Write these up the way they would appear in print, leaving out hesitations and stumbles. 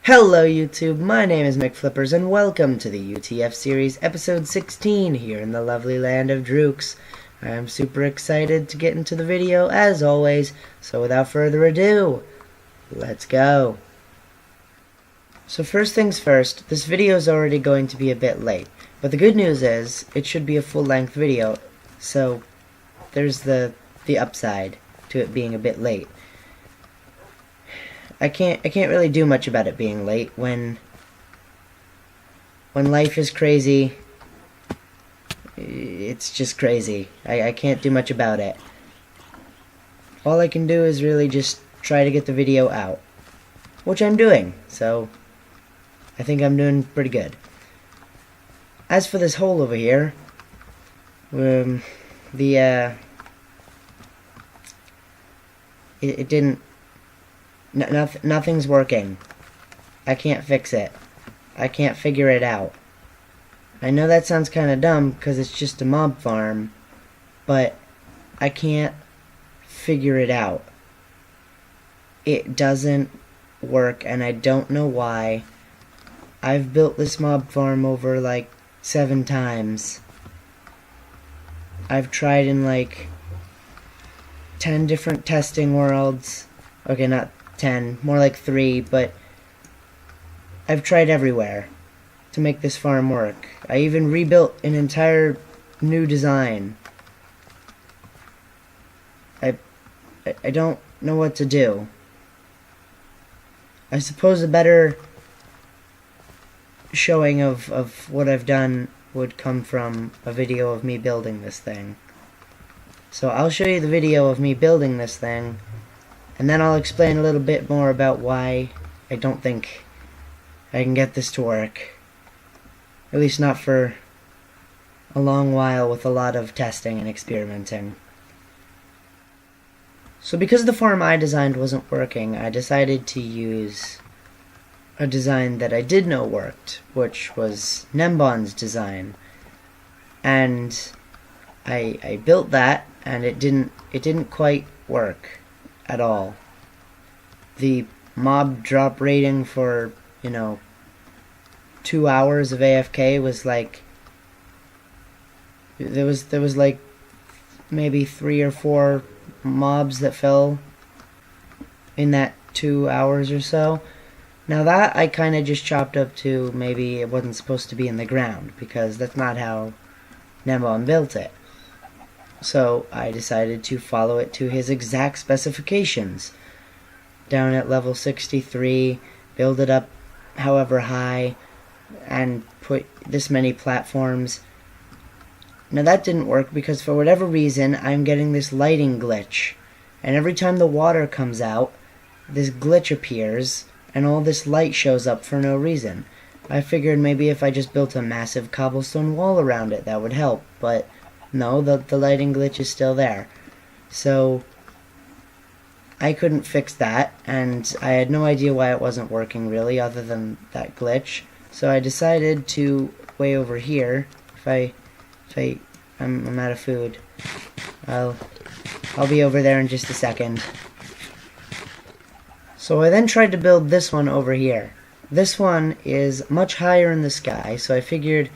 Hello YouTube, my name is McFlippers and welcome to the U.T.F series episode 16 here in the lovely land of Drooks. I am super excited to get into the video as always, so without further ado, let's go. So first things first, this video is already going to be a bit late, but the good news is it should be a full-length video, so there's the upside to it being a bit late. I can't really do much about it being late when life is crazy. It's just crazy. I can't do much about it. All I can do is really just try to get the video out, which I'm doing, so I think I'm doing pretty good. As for this hole over here, it didn't. Nothing's working. I can't fix it. I can't figure it out. I know that sounds kind of dumb because it's just a mob farm, but I can't figure it out. It doesn't work and I don't know why. I've built this mob farm over like 7 times. I've tried in like 10 different testing worlds. Okay, not 10, more like 3, but I've tried everywhere to make this farm work. I even rebuilt an entire new design. I don't know what to do. I suppose a better showing of what I've done would come from a video of me building this thing. So I'll show you the video of me building this thing, and then I'll explain a little bit more about why I don't think I can get this to work. At least not for a long while with a lot of testing and experimenting. So because the farm I designed wasn't working, I decided to use a design that I did know worked, which was Nembon's design. And I built that, and it didn't quite work at all. The mob drop rating for, 2 hours of AFK was like, there was like maybe 3 or 4 mobs that fell in that 2 hours or so. Now that I kind of just chopped up to maybe it wasn't supposed to be in the ground, because that's not how Nembon built it. So I decided to follow it to his exact specifications. Down at level 63, build it up however high, and put this many platforms. Now that didn't work because for whatever reason I'm getting this lighting glitch. And every time the water comes out, this glitch appears and all this light shows up for no reason. I figured maybe if I just built a massive cobblestone wall around it that would help, but no, the lighting glitch is still there. So I couldn't fix that, and I had no idea why it wasn't working really, other than that glitch. So I decided to, way over here, I'm out of food. I'll be over there in just a second. So I then tried to build this one over here. This one is much higher in the sky, so I figured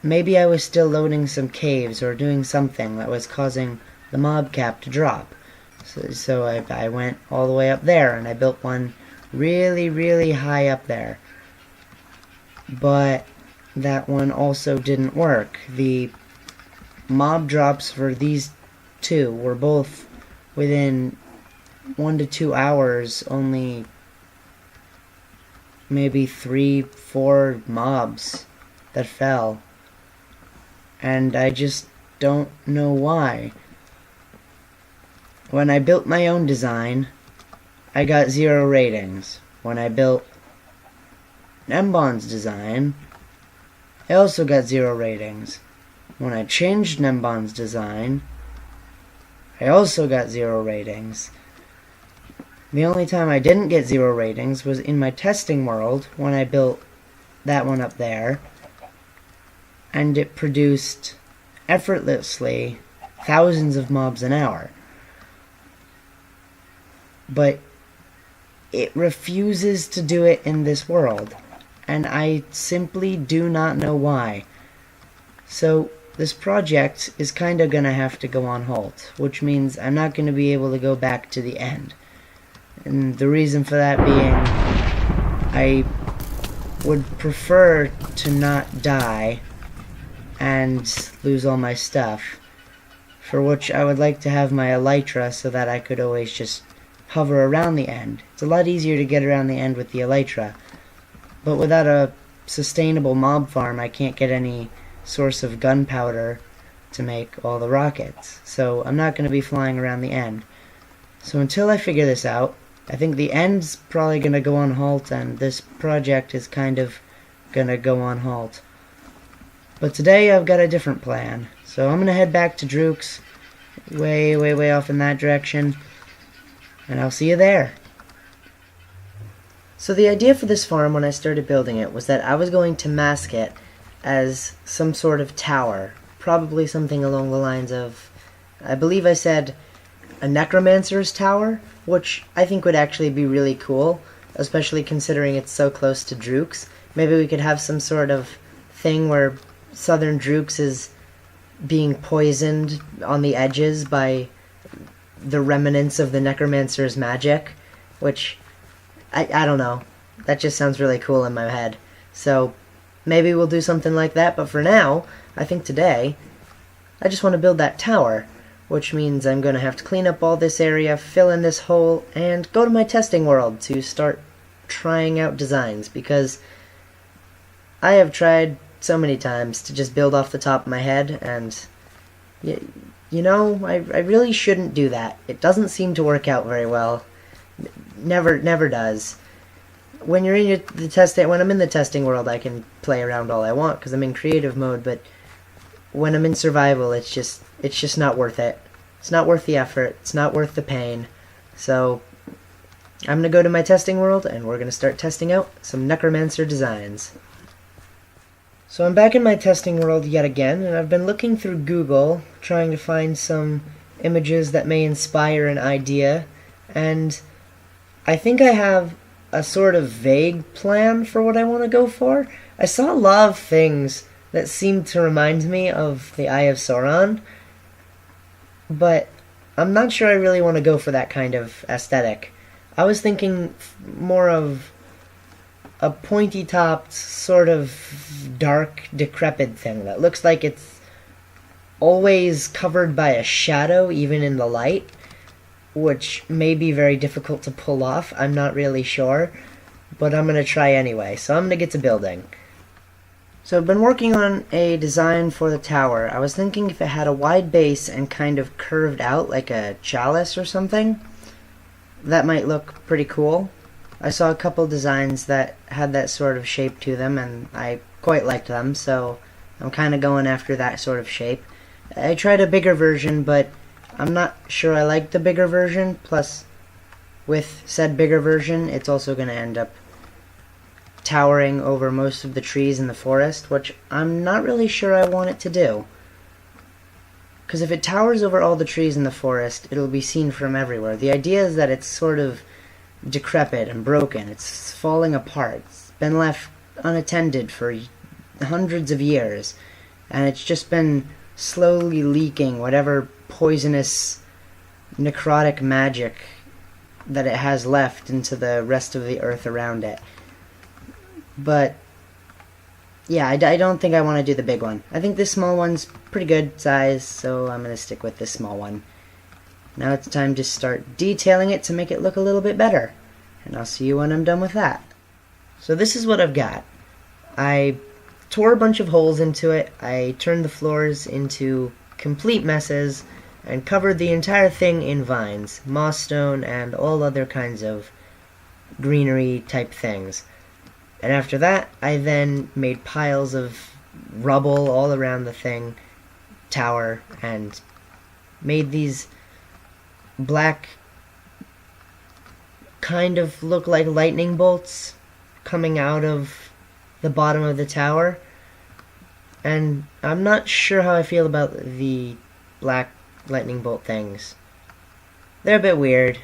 maybe I was still loading some caves or doing something that was causing the mob cap to drop. So I went all the way up there and I built one really, really high up there. But that one also didn't work. The mob drops for these two were both within 1 to 2 hours, only maybe 3-4 mobs that fell. And I just don't know why. When I built my own design, I got 0 ratings. When I built Nembon's design, I also got 0 ratings. When I changed Nembon's design, I also got 0 ratings. The only time I didn't get 0 ratings was in my testing world when I built that one up there, and it produced effortlessly thousands of mobs an hour. But it refuses to do it in this world. And I simply do not know why. So this project is kind of going to have to go on hold, which means I'm not going to be able to go back to the end. And the reason for that being, I would prefer to not die and lose all my stuff, for which I would like to have my elytra so that I could always just hover around the end. It's a lot easier to get around the end with the elytra, but without a sustainable mob farm, I can't get any source of gunpowder to make all the rockets, so I'm not going to be flying around the end. So until I figure this out, I think the end's probably going to go on halt, and this project is kind of going to go on halt. But today I've got a different plan. So I'm going to head back to Druk's, way off in that direction, and I'll see you there. So the idea for this farm when I started building it was that I was going to mask it as some sort of tower. Probably something along the lines of, I believe I said, a necromancer's tower, which I think would actually be really cool, especially considering it's so close to Druk's. Maybe we could have some sort of thing where southern Druk's is being poisoned on the edges by the remnants of the necromancer's magic, which, I don't know. That just sounds really cool in my head. So maybe we'll do something like that, but for now, I think today, I just want to build that tower, which means I'm going to have to clean up all this area, fill in this hole, and go to my testing world to start trying out designs, because I have tried so many times to just build off the top of my head, and you know, I really shouldn't do that. It doesn't seem to work out very well. Never does. When you're in when I'm in the testing world, I can play around all I want because I'm in creative mode, but when I'm in survival, it's just not worth it. It's not worth the effort. It's not worth the pain. So I'm gonna go to my testing world, and we're gonna start testing out some necromancer designs. So I'm back in my testing world yet again, and I've been looking through Google, trying to find some images that may inspire an idea, and I think I have a sort of vague plan for what I want to go for. I saw a lot of things that seemed to remind me of the Eye of Sauron, but I'm not sure I really want to go for that kind of aesthetic. I was thinking more of a pointy-topped, sort of dark, decrepit thing that looks like it's always covered by a shadow, even in the light, which may be very difficult to pull off. I'm not really sure, but I'm going to try anyway. So I'm going to get to building. So I've been working on a design for the tower. I was thinking if it had a wide base and kind of curved out like a chalice or something, that might look pretty cool. I saw a couple designs that had that sort of shape to them, and I quite liked them, so I'm kind of going after that sort of shape. I tried a bigger version, but I'm not sure I like the bigger version, plus with said bigger version, it's also going to end up towering over most of the trees in the forest, which I'm not really sure I want it to do. Because if it towers over all the trees in the forest, it'll be seen from everywhere. The idea is that it's sort of decrepit and broken. It's falling apart. It's been left unattended for hundreds of years, and it's just been slowly leaking whatever poisonous necrotic magic that it has left into the rest of the earth around it. But yeah, I don't think I want to do the big one. I think this small one's pretty good size, so I'm going to stick with this small one. Now it's time to start detailing it to make it look a little bit better. And I'll see you when I'm done with that. So this is what I've got. I tore a bunch of holes into it. I turned the floors into complete messes and covered the entire thing in vines, moss stone, and all other kinds of greenery type things. And after that, I then made piles of rubble all around the tower, and made these black, kind of look like lightning bolts coming out of the bottom of the tower. And I'm not sure how I feel about the black lightning bolt things. They're a bit weird.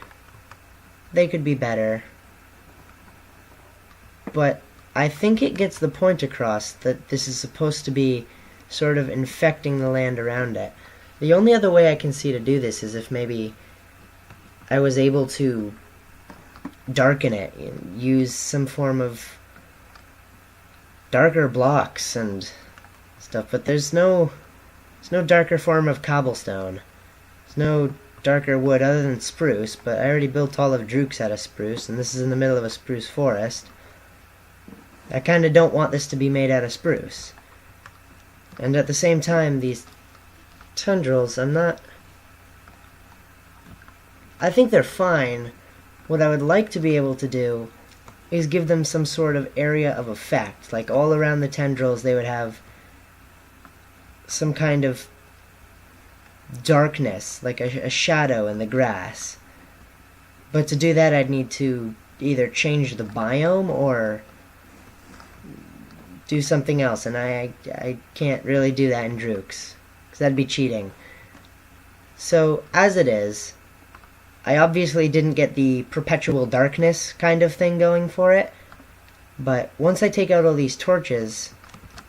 They could be better. but I think it gets the point across that this is supposed to be sort of infecting the land around it. The only other way I can see to do this is if maybe I was able to darken it, use some form of darker blocks and stuff, but there's no darker form of cobblestone. There's no darker wood other than spruce, but I already built all of Druk's out of spruce, and this is in the middle of a spruce forest. I kind of don't want this to be made out of spruce. And at the same time, these tendrils, I think they're fine. What I would like to be able to do is give them some sort of area of effect. Like all around the tendrils they would have some kind of darkness, like a shadow in the grass. But to do that I'd need to either change the biome or do something else, and I can't really do that in Druk's, because that'd be cheating. So, as it is, I obviously didn't get the perpetual darkness kind of thing going for it, but once I take out all these torches,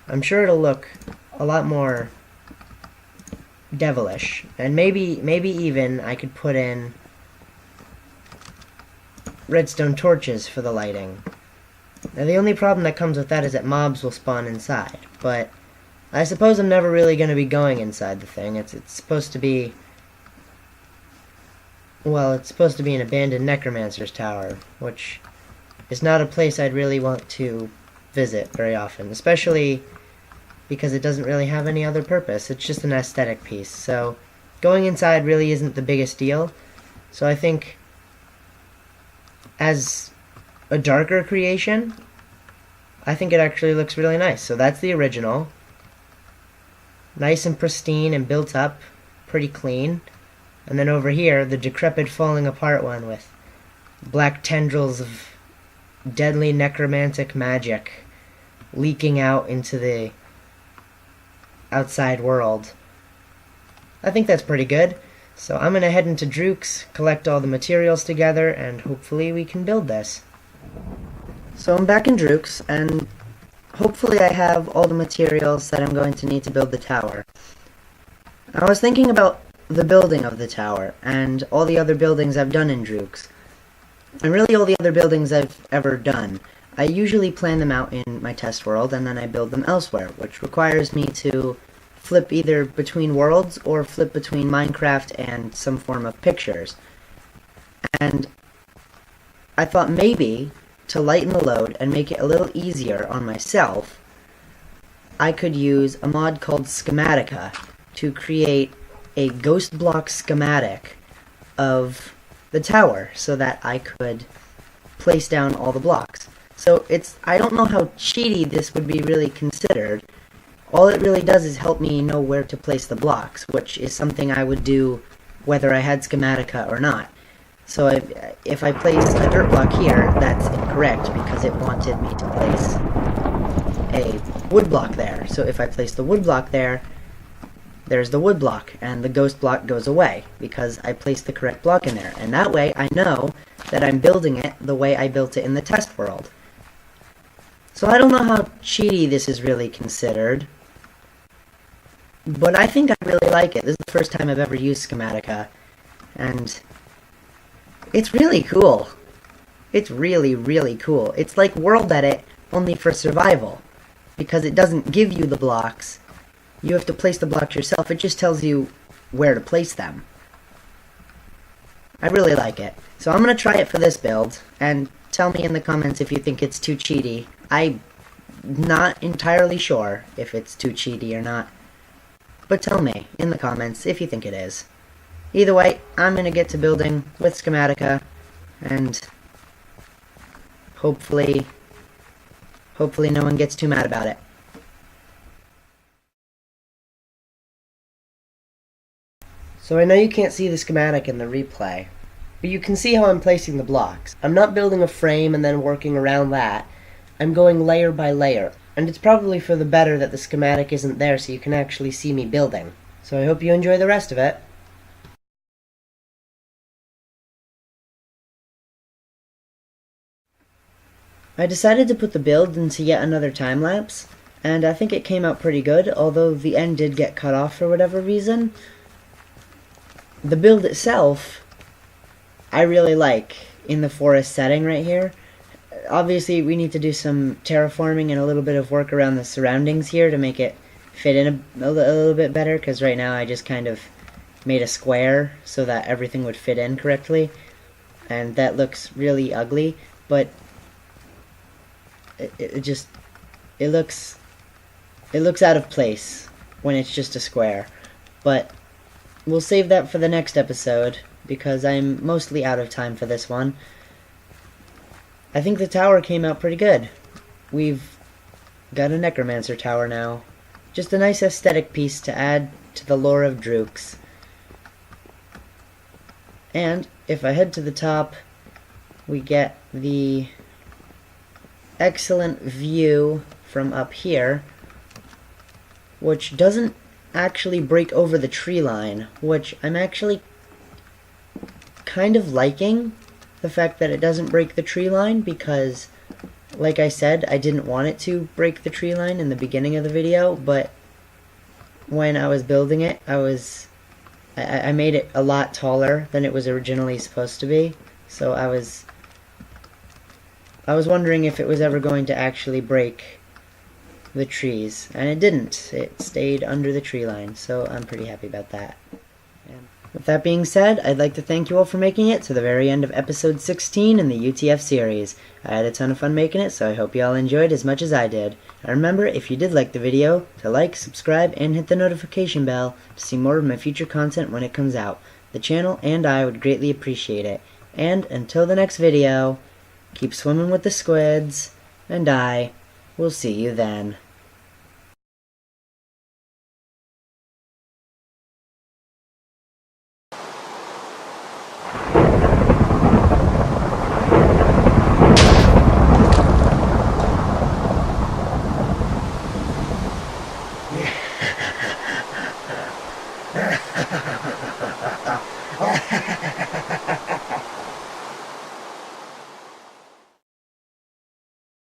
I'm sure it'll look a lot more devilish. And maybe even I could put in redstone torches for the lighting. Now the only problem that comes with that is that mobs will spawn inside, but I suppose I'm never really going to be going inside the thing. It's supposed to be... well, it's supposed to be an abandoned necromancer's tower, which is not a place I'd really want to visit very often, especially because it doesn't really have any other purpose. It's just an aesthetic piece, so going inside really isn't the biggest deal. So I think as a darker creation, I think it actually looks really nice. So that's the original. Nice and pristine and built up, pretty clean. And then over here, the decrepit falling apart one with black tendrils of deadly necromantic magic leaking out into the outside world. I think that's pretty good. So I'm going to head into Druk's, collect all the materials together, and hopefully we can build this. So I'm back in Druk's, and hopefully I have all the materials that I'm going to need to build the tower. I was thinking about the building of the tower, and all the other buildings I've done in Druk's, and really all the other buildings I've ever done. I usually plan them out in my test world, and then I build them elsewhere, which requires me to flip either between worlds or flip between Minecraft and some form of pictures. And I thought maybe, to lighten the load and make it a little easier on myself, I could use a mod called Schematica to create a ghost block schematic of the tower so that I could place down all the blocks. So I don't know how cheaty this would be really considered. All it really does is help me know where to place the blocks, which is something I would do whether I had Schematica or not. So if I place a dirt block here, that's incorrect because it wanted me to place a wood block there. So if I place the wood block there, there's the wood block, and the ghost block goes away because I placed the correct block in there. And that way I know that I'm building it the way I built it in the test world. So I don't know how cheaty this is really considered, but I think I really like it. This is the first time I've ever used Schematica, and it's really cool. It's really, really cool. It's like World Edit, only for survival, because it doesn't give you the blocks. You have to place the blocks yourself. It just tells you where to place them. I really like it. So I'm going to try it for this build, and tell me in the comments if you think it's too cheaty. I'm not entirely sure if it's too cheaty or not, but tell me in the comments if you think it is. Either way, I'm going to get to building with Schematica, and hopefully no one gets too mad about it. So I know you can't see the schematic in the replay, but you can see how I'm placing the blocks. I'm not building a frame and then working around that. I'm going layer by layer, and it's probably for the better that the schematic isn't there so you can actually see me building. So I hope you enjoy the rest of it. I decided to put the build into yet another time lapse, and I think it came out pretty good, although the end did get cut off for whatever reason. The build itself, I really like in the forest setting right here. Obviously, we need to do some terraforming and a little bit of work around the surroundings here to make it fit in a little bit better, because right now I just kind of made a square so that everything would fit in correctly, and that looks really ugly, but it looks out of place when it's just a square. But we'll save that for the next episode, because I'm mostly out of time for this one. I think the tower came out pretty good. We've got a necromancer tower now. Just a nice aesthetic piece to add to the lore of Drooks. And if I head to the top, we get the excellent view from up here, which doesn't actually break over the tree line, which I'm actually kind of liking, the fact that it doesn't break the tree line, because like I said, I didn't want it to break the tree line in the beginning of the video, but when I was building it, I made it a lot taller than it was originally supposed to be, so I was wondering if it was ever going to actually break the trees, and it didn't. It stayed under the tree line, so I'm pretty happy about that. And with that being said, I'd like to thank you all for making it to the very end of episode 16 in the U.T.F series. I had a ton of fun making it, so I hope you all enjoyed as much as I did. And remember, if you did like the video, to like, subscribe, and hit the notification bell to see more of my future content when it comes out. The channel and I would greatly appreciate it. And until the next video, keep swimming with the squids, and I will see you then.